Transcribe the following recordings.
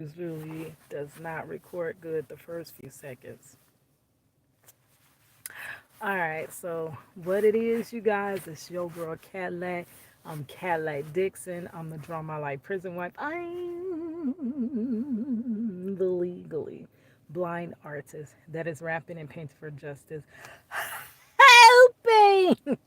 Usually does not record good the first few seconds. All right, so what it is, you guys, it's your girl Cadillac. I'm Cadillac Dixon. I'm the Drama Like Prison Wife. I'm the legally blind artist that is rapping and painting for justice. Helping!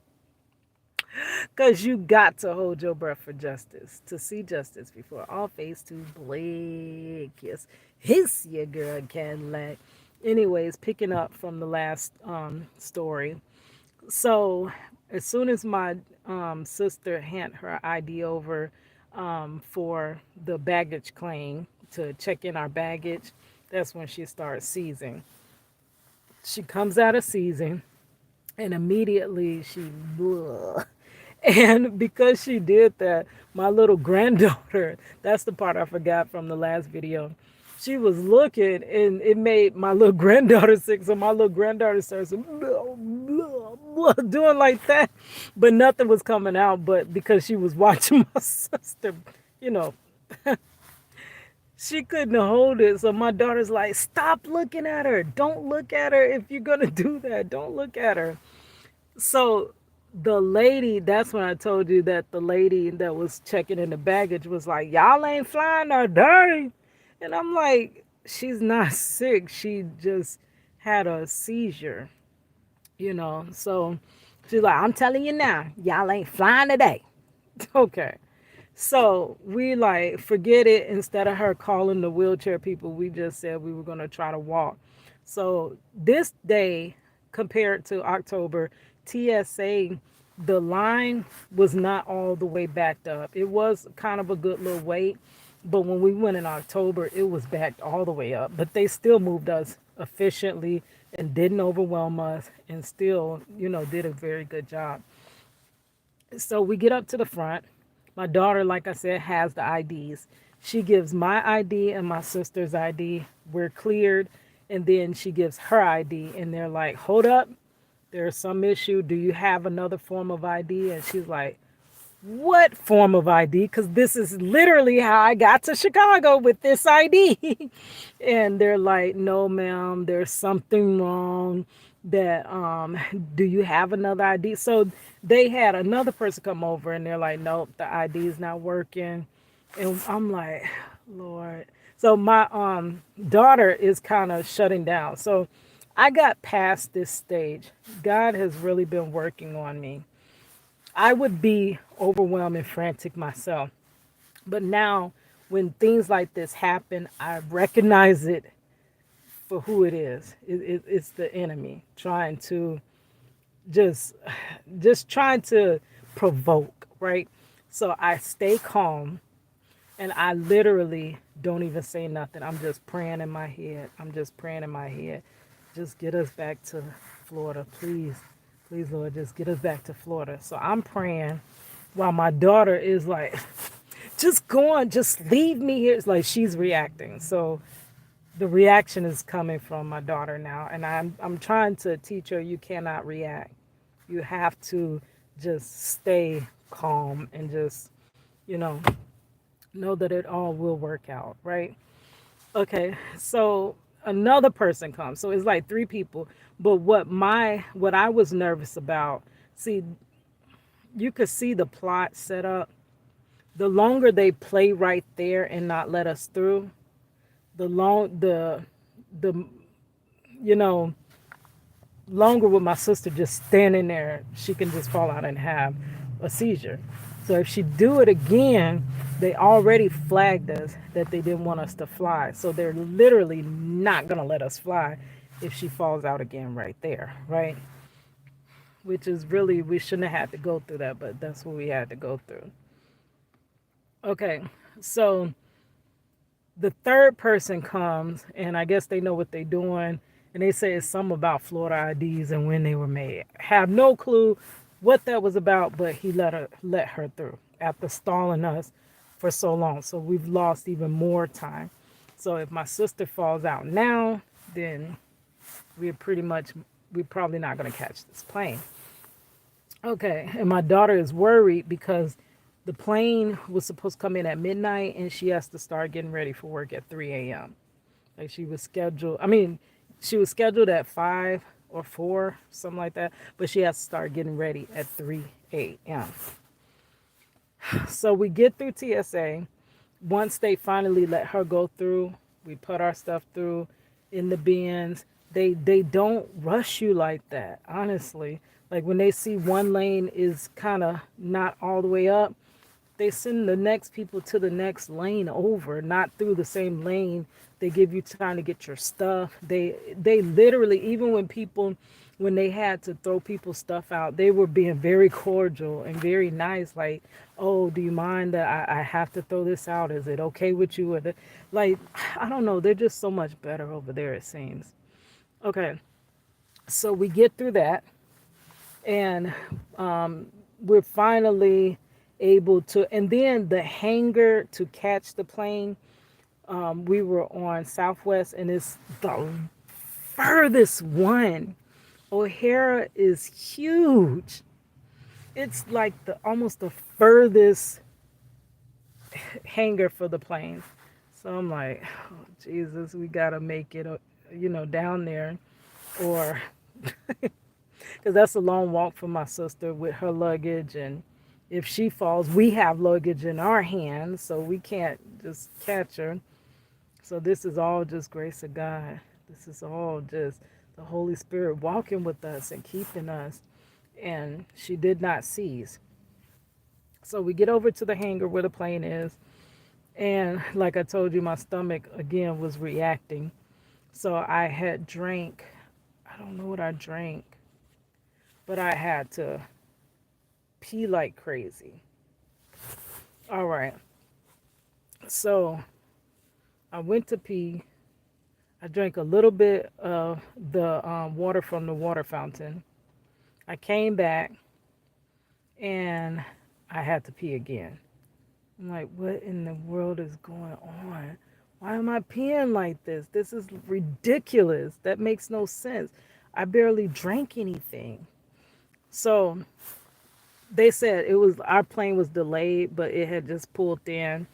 Because you got to hold your breath for justice, to see justice before all face to black. Yes, hiss your girl Cadillac. Anyways, picking up from the last story. So, as soon as my sister handed her ID over for the baggage claim to check in our baggage, that's when she starts seizing. She comes out of seizing and immediately she and because she did that, my little granddaughter, that's the part I forgot from the last video, she was looking and it made my little granddaughter sick. So my little granddaughter starts doing like that, but nothing was coming out. But because she was watching my sister, you know, she couldn't hold it. So my daughter's like, stop looking at her. Don't look at her. If you're going to do that, don't look at her. So the lady, that's when I told you that the lady that was checking in the baggage was like, y'all ain't flying no day. And I'm like, she's not sick. She just had a seizure, you know. So she's like, I'm telling you now, y'all ain't flying today. Okay. So we like forget it. Instead of her calling the wheelchair people, we just said we were gonna try to walk. So this day, compared to October, TSA, the line was not all the way backed up. It was kind of a good little wait, but when we went in October, it was backed all the way up. But they still moved us efficiently and didn't overwhelm us, and still, did a very good job. So we get up to the front. My daughter, like I said, has the IDs. She gives my ID and my sister's ID. We're cleared. And then she gives her ID. And they're like, hold up. There's some issue. Do you have another form of ID? And she's like, what form of ID? Because this is literally how I got to Chicago with this ID. And they're like, no, ma'am, there's something wrong. That do you have another ID? So they had another person come over and they're like, nope, the ID is not working. And I'm like, Lord. So my daughter is kind of shutting down. So I got past this stage. God has really been working on me. I would be overwhelmed and frantic myself. But now, when things like this happen, I recognize it for who it is. It's the enemy trying to just, just trying to provoke, right? So I stay calm, and I literally don't even say nothing. I'm just praying in my head. I'm just praying in my head. Just get us back to Florida, please. Please, Lord, just get us back to Florida. So I'm praying while my daughter is like, just go on, just leave me here. It's like she's reacting. So the reaction is coming from my daughter now. And I'm trying to teach her you cannot react. You have to just stay calm and just, you know that it all will work out, right? Okay, so another person comes. So it's like three people. But what I was nervous about, see, you could see the plot set up. The longer they play right there and not let us through, the long the you know longer with my sister just standing there, she can just fall out and have a seizure. So if she do it again, they already flagged us that they didn't want us to fly. So they're literally not gonna let us fly if she falls out again right there, right? Which is really, we shouldn't have had to go through that, but that's what we had to go through. Okay, so the third person comes, and I guess they know what they're doing, and they say it's something about Florida IDs and when they were made. Have no clue what that was about, but he let her through after stalling us for so long. So we've lost even more time. So if my sister falls out now, then we're probably not going to catch this plane. Okay, and my daughter is worried because The plane was supposed to come in at midnight, and she has to start getting ready for work at 3 a.m. Like she was scheduled. I mean, she was scheduled at 5 or 4, something like that. But she has to start getting ready at 3 a.m. So we get through TSA. Once they finally let her go through, we put our stuff through in the bins. They don't rush you like that, honestly. Like when they see one lane is kind of not all the way up, they send the next people to the next lane over, not through the same lane. They give you time to get your stuff. They literally, even when they had to throw people's stuff out, they were being very cordial and very nice. Like, oh, do you mind that I have to throw this out? Is it okay with you? Like, I don't know. They're just so much better over there, it seems. Okay, so we get through that, and we're finally able to. And then the hangar to catch the plane, we were on Southwest, and it's the furthest one. O'Hara is huge. It's like the almost the furthest hangar for the planes. So I'm like, oh, Jesus, we gotta make it, down there, or because that's a long walk for my sister with her luggage, and if she falls, we have luggage in our hands, so we can't just catch her. So this is all just grace of God. This is all just the Holy Spirit walking with us and keeping us. And she did not seize. So we get over to the hangar where the plane is. And like I told you, my stomach again was reacting. So I had drank, I don't know what I drank, but I had to pee like crazy. All right. So I went to pee. I drank a little bit of the water from the water fountain. I came back and I had to pee again. I'm like, what in the world is going on? Why am I peeing like this? This is ridiculous. That makes no sense. I barely drank anything. So they said it was our plane was delayed, but it had just pulled in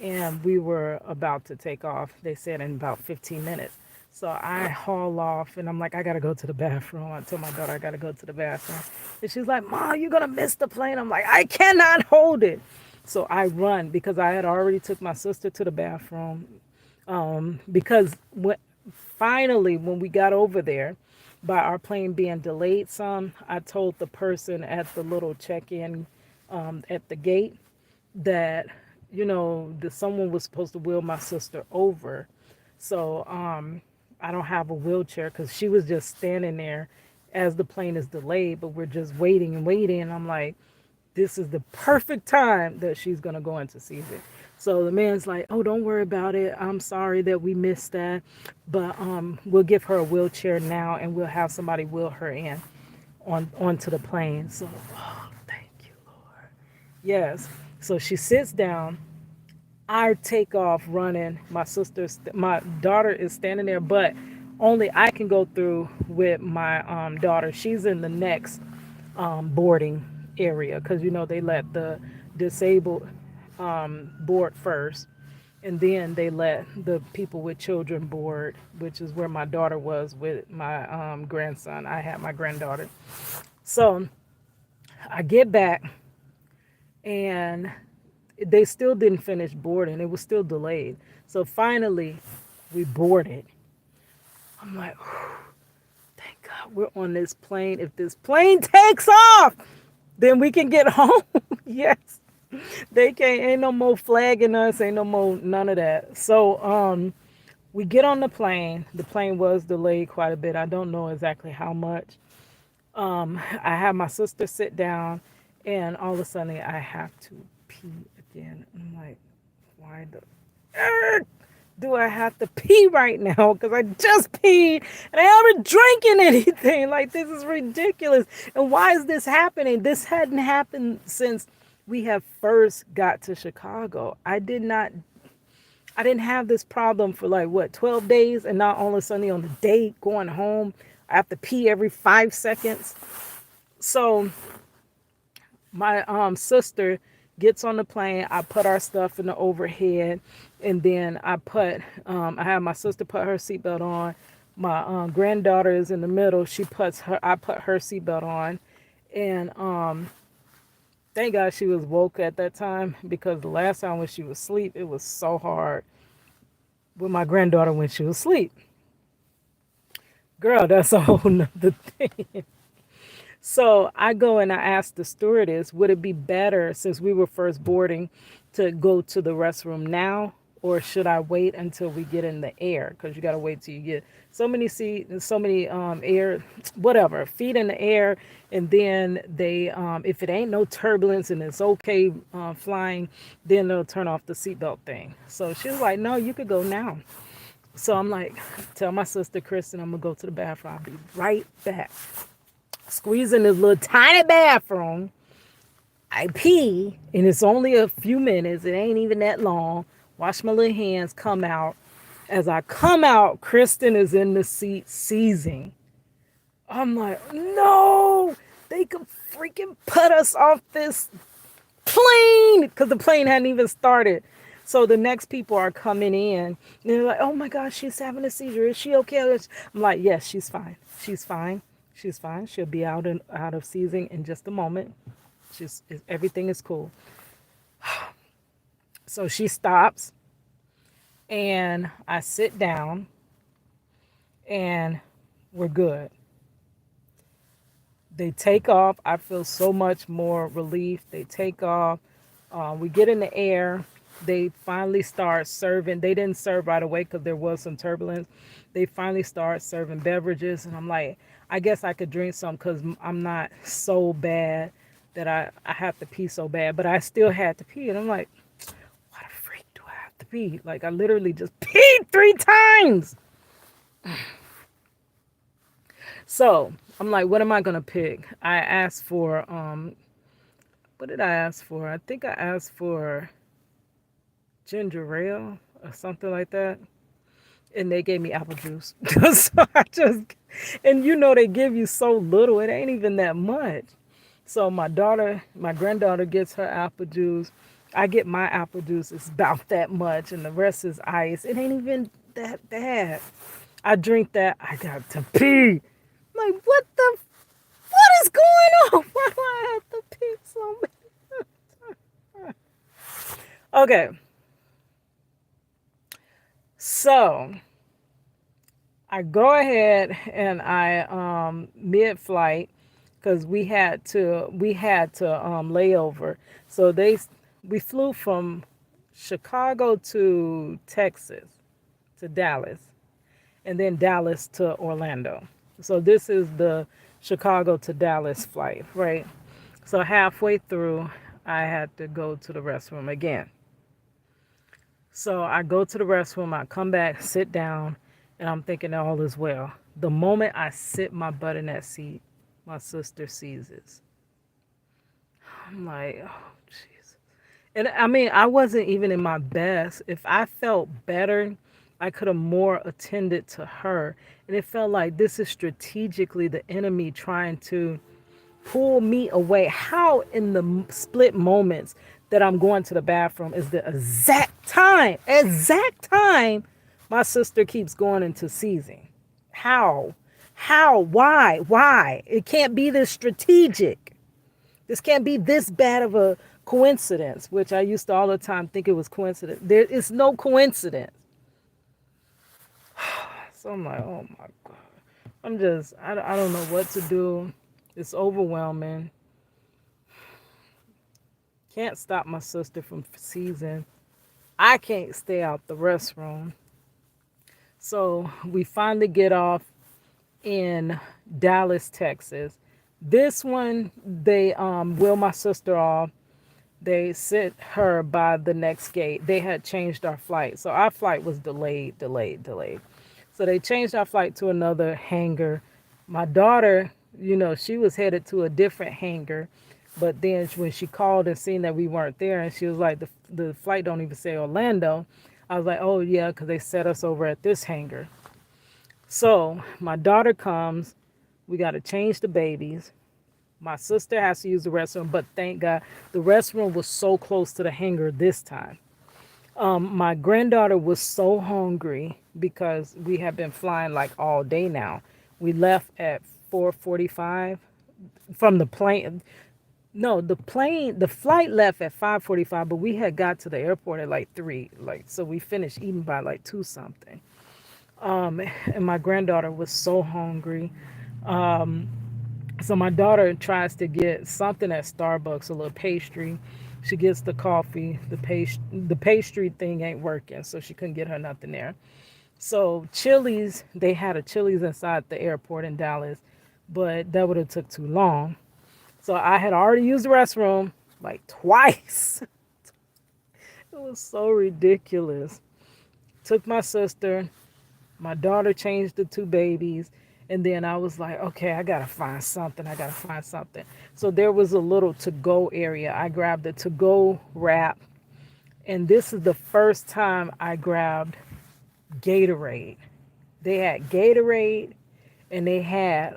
and we were about to take off. They said in about 15 minutes. So I haul off and I'm like, I gotta go to the bathroom. I told my daughter I gotta go to the bathroom. And she's like, Mom, you're gonna miss the plane. I'm like, I cannot hold it. So I run because I had already took my sister to the bathroom. Because finally, when we got over there, by our plane being delayed some, I told the person at the little check-in at the gate that that someone was supposed to wheel my sister over. So I don't have a wheelchair because she was just standing there as the plane is delayed, but we're just waiting and waiting. And I'm like, this is the perfect time that she's going to go into Seizure. So the man's like, oh, don't worry about it. I'm sorry that we missed that. But we'll give her a wheelchair now and we'll have somebody wheel her in onto the plane. So, oh, thank you, Lord. Yes. So she sits down. I take off running. My daughter is standing there, but only I can go through with my daughter. She's in the next boarding area because they let the disabled board first, and then they let the people with children board, which is where my daughter was with my grandson. I had my granddaughter. So I get back and they still didn't finish boarding. It was still delayed. So finally, we boarded. I'm like, thank God we're on this plane. If this plane takes off, then we can get home. Yes. They can't, ain't no more flagging us, ain't no more, none of that. So we get on the plane. The plane was delayed quite a bit. I don't know exactly how much. I have my sister sit down, and all of a sudden I have to pee again. I'm like, why do I have to pee right now? Because I just peed and I haven't drinking anything. Like, this is ridiculous. And why is this happening? This hadn't happened since we have first got to Chicago. I didn't have this problem for like what, 12 days, and now all of a sudden on the day going home, I have to pee every 5 seconds. So my sister gets on the plane. I put our stuff in the overhead, and then I have my sister put her seatbelt on. My granddaughter is in the middle. I put her seatbelt on, and thank God she was woke at that time, because the last time when she was asleep, it was so hard with my granddaughter when she was asleep. Girl, that's a whole nother thing. So I go and I ask the stewardess, would it be better, since we were first boarding, to go to the restroom now, or should I wait until we get in the air? Because you got to wait till you get so many so many air, whatever, feet in the air, and then if it ain't no turbulence and it's okay flying, then they'll turn off the seatbelt thing. So she was like, no, you could go now. So I'm like, tell my sister Kristen, I'm gonna go to the bathroom. I'll be right back. Squeeze in this little tiny bathroom. I pee, and it's only a few minutes. It ain't even that long. Wash my little hands, come out. As I come out, Kristen is in the seat seizing. I'm like, no, they could freaking put us off this plane, because the plane hadn't even started. So the next people are coming in, and they're like, oh my gosh, she's having a seizure. Is she okay? I'm like, yes, she's fine. She's fine. She's fine. She'll be out of seizing in just a moment. Everything is cool. So she stops, and I sit down, and we're good. They take off. I feel so much more relief. They take off. We get in the air. They finally start serving. They didn't serve right away because there was some turbulence. They finally start serving beverages, and I'm like, I guess I could drink some because I'm not so bad that I have to pee so bad. But I still had to pee, and I'm like, why the freak do I have to pee? Like, I literally just peed 3 times. So I'm like, what am I gonna pick? I asked for what did I ask for? I think I asked for ginger ale or something like that. And they gave me apple juice. So and they give you so little, it ain't even that much. So my granddaughter gets her apple juice. I get my apple juice. It's about that much, and the rest is ice. It ain't even that bad. I drink that. I got to pee. I'm like, what is going on? Why do I have to pee so much? Okay. So I go ahead and I mid-flight, because we had to lay over. So we flew from Chicago to Texas to Dallas, and then Dallas to Orlando. So this is the Chicago to Dallas flight, right? So halfway through, I had to go to the restroom again. So I go to the restroom, I come back, sit down, and I'm thinking all is well. The moment I sit my butt in that seat, my sister seizes. I'm like, oh, jeez. And I mean, I wasn't even in my best. If I felt better, I could have more attended to her. And it felt like this is strategically the enemy trying to pull me away. How in the split moments that I'm going to the bathroom is the exact time my sister keeps going into seizing? How? Why? It can't be this strategic. This can't be this bad of a coincidence, which I used to all the time think it was coincidence. There is no coincidence. So I'm like, oh my God. I don't know what to do. It's overwhelming. Can't stop my sister from seizing. I can't stay out the restroom. So we finally get off in Dallas, Texas. This one, they wheel my sister off. They sit her by the next gate. They had changed our flight. So our flight was delayed. So they changed our flight to another hangar. My daughter, she was headed to a different hangar. But then when she called and seen that we weren't there, and she was like, the flight don't even say Orlando. I was like, oh yeah, because they set us over at this hangar. So my daughter comes. We got to change the babies. My sister has to use the restroom, but thank God the restroom was so close to the hangar this time. My granddaughter was so hungry because we have been flying like all day now. We left at 4:45 from the plane. No, the flight left at 5:45, but we had got to the airport at like 3, like so we finished eating by like 2 something. And my granddaughter was so hungry. So my daughter tries to get something at Starbucks, a little pastry. She gets the coffee, the pastry thing ain't working, so she couldn't get her nothing there. So Chili's, they had a Chili's inside the airport in Dallas, but that would have took too long. So I had already used the restroom like twice. It was so ridiculous. Took my sister, my daughter changed the 2 babies, and then I was like, okay, I gotta find something. I gotta find something. So there was a little to go area. I grabbed the to go wrap, and this is the first time I grabbed Gatorade. They had Gatorade, and they had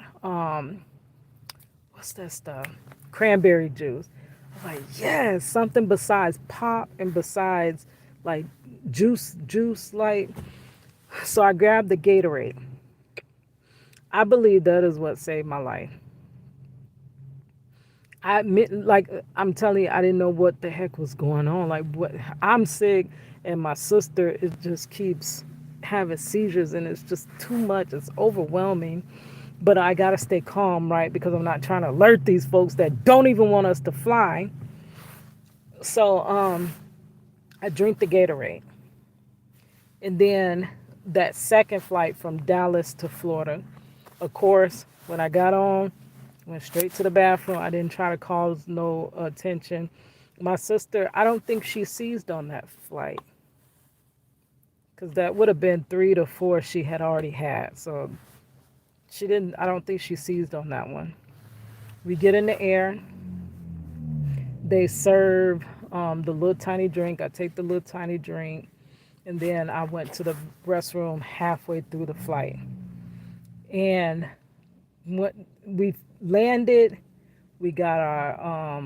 what's that stuff? Cranberry juice. I was like, yes, something besides pop and besides like juice like. So I grabbed the Gatorade. I believe that is what saved my life. I admit, like I'm telling you, I didn't know what the heck was going on. Like what, I'm sick, and my sister it just keeps having seizures, and it's just too much. It's overwhelming. But I gotta stay calm, right? Because I'm not trying to alert these folks that don't even want us to fly. So I drink the Gatorade, and then that second flight from Dallas to Florida. Of course, when I got on, went straight to the bathroom. I didn't try to cause no attention. My sister, I don't think she seized on that flight because that would have been 3 to 4 she had already had. So she didn't, I don't think she seized on that one. We get in the air. They serve the little tiny drink. I take the little tiny drink. And then I went to the restroom halfway through the flight. And when we landed, we got our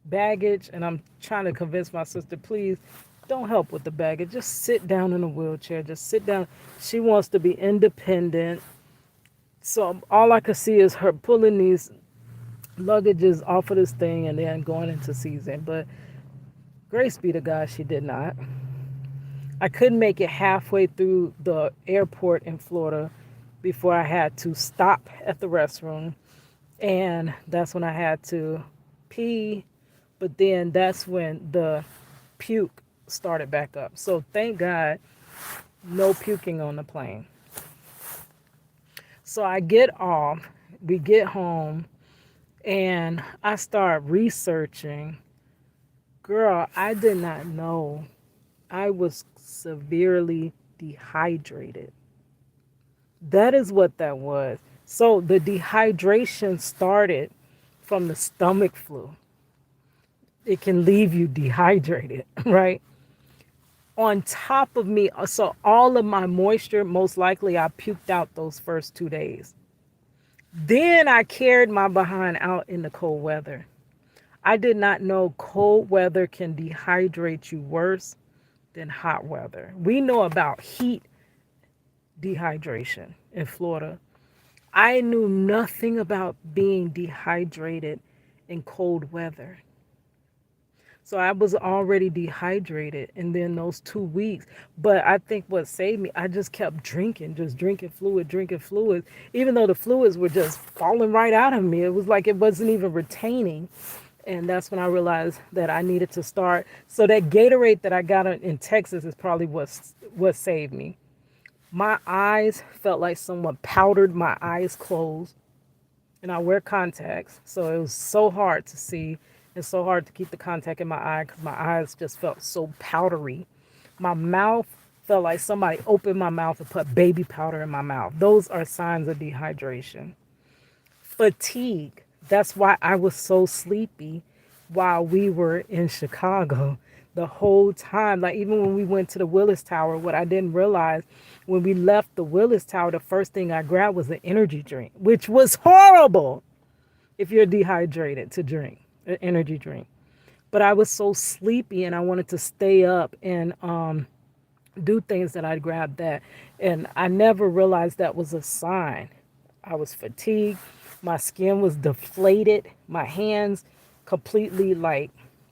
baggage, and I'm trying to convince my sister, please don't help with the baggage. Just sit down in a wheelchair. Just sit down. She wants to be independent. So all I could see is her pulling these luggages off of this thing and then going into season. But grace be to God, she did not. I couldn't make it halfway through the airport in Florida before I had to stop at the restroom. And that's when I had to pee. But then that's when the puke started back up. So thank God, no puking on the plane. So I get off, we get home, and I start researching. Girl, I did not know I was severely dehydrated. That is what that was. So the dehydration started from the stomach flu. It can leave you dehydrated, right? On top of me, so all of my moisture, most likely I puked out those first 2 days. Then I carried my behind out in the cold weather. I did not know cold weather can dehydrate you worse than hot weather. We know about heat dehydration in Florida. I knew nothing about being dehydrated in cold weather. So I was already dehydrated, and then those 2 weeks. But I think what saved me, I just kept drinking, just drinking fluid, even though the fluids were just falling right out of me. It was like it wasn't even retaining. And that's when I realized that I needed to start. So that Gatorade that I got in Texas is probably what saved me. My eyes felt like someone powdered my eyes closed, and I wear contacts, so it was so hard to see and so hard to keep the contact in my eye because my eyes just felt so powdery. My mouth felt like somebody opened my mouth and put baby powder in my mouth. Those are signs of dehydration. Fatigue. That's why I was so sleepy while we were in Chicago the whole time. Like even when we went to the Willis Tower, what I didn't realize when we left the Willis Tower, the first thing I grabbed was an energy drink, which was horrible. if you're dehydrated to drink an energy drink. But I was so sleepy and I wanted to stay up and do things that I'd grab that. And I never realized that was a sign. I was fatigued. My skin was deflated. My hands completely like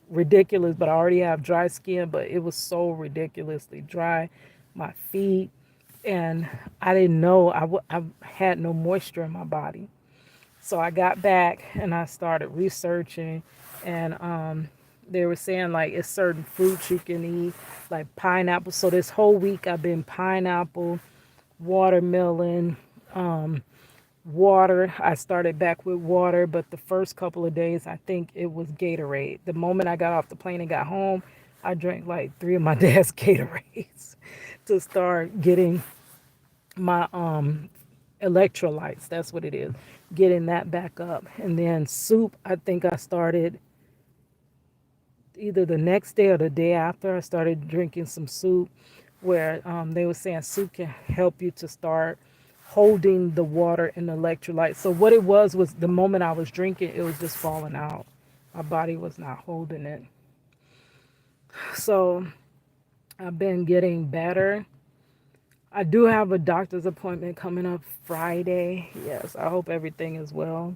ridiculous, but I already have dry skin, but it was so ridiculously dry. My feet, and I didn't know I had no moisture in my body. So I got back and I started researching, and they were saying like it's certain fruits you can eat, like pineapple. So this whole week I've been pineapple, watermelon, water. I started back with water, but the first couple of days I think it was Gatorade. The moment I got off the plane and got home, I drank like three of my dad's Gatorades to start getting my electrolytes. That's what it is. Getting that back up. And then soup, I think I started either the next day or the day after. I started drinking some soup where they were saying soup can help you to start holding the water and the electrolytes. So what it was the moment I was drinking, it was just falling out. My body was not holding it. So I've been getting better. I do have a doctor's appointment coming up Friday. Yes, I hope everything is well.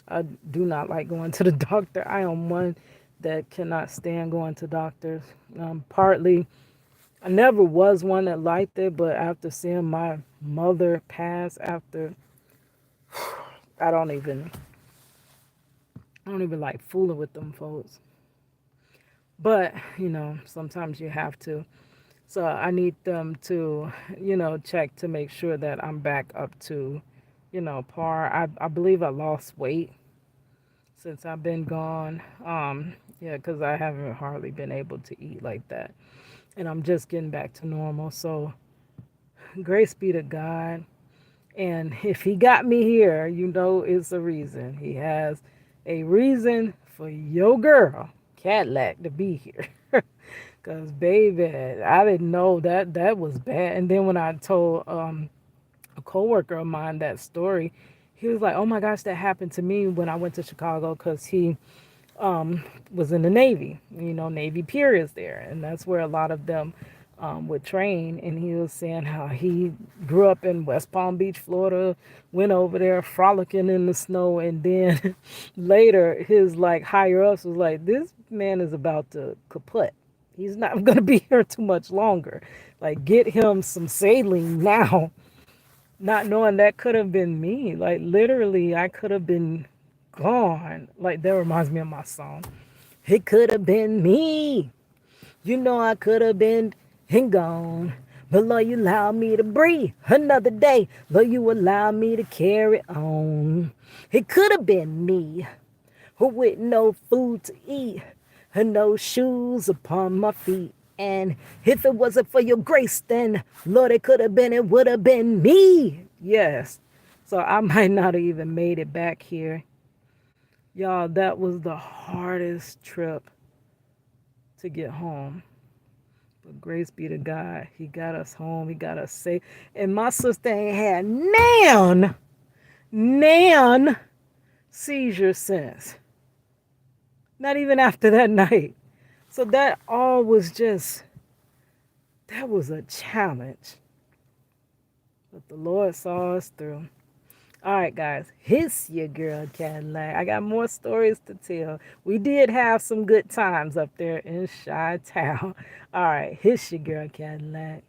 I do not like going to the doctor. I am one that cannot stand going to doctors. Partly, I never was one that liked it, but after seeing my mother pass, after I don't even, I don't even like fooling with them folks. But sometimes you have to. So I need them to, check to make sure that I'm back up to, par. I believe I lost weight since I've been gone. Yeah, because I haven't hardly been able to eat like that. And I'm just getting back to normal. So grace be to God. And if he got me here, it's a reason. He has a reason for your girl, Cadillac, to be here. Cause baby, I didn't know that was bad. And then when I told a coworker of mine that story, he was like, "Oh my gosh, that happened to me when I went to Chicago." Cause he was in the Navy. Navy Pier is there, and that's where a lot of them would train. And he was saying how he grew up in West Palm Beach, Florida, went over there frolicking in the snow, and then later his like higher ups was like, "This man is about to kaput. He's not going to be here too much longer. Like, get him some saline now." Not knowing that could have been me. Like, literally, I could have been gone. Like, that reminds me of my song. It could have been me. I could have been and gone. But Lord, you allowed me to breathe another day. Lord, you allowed me to carry on. It could have been me with no food to eat and no shoes upon my feet. And if it wasn't for your grace, then Lord, it would have been me. Yes. So I might not have even made it back here. Y'all, that was the hardest trip to get home. But grace be to God. He got us home. He got us safe. And my sister ain't had nan seizure since. Not even after that night. So that all was just, that was a challenge. But the Lord saw us through. All right, guys, it's your girl Cadillac. I got more stories to tell. We did have some good times up there in Chi Town. All right, it's your girl Cadillac.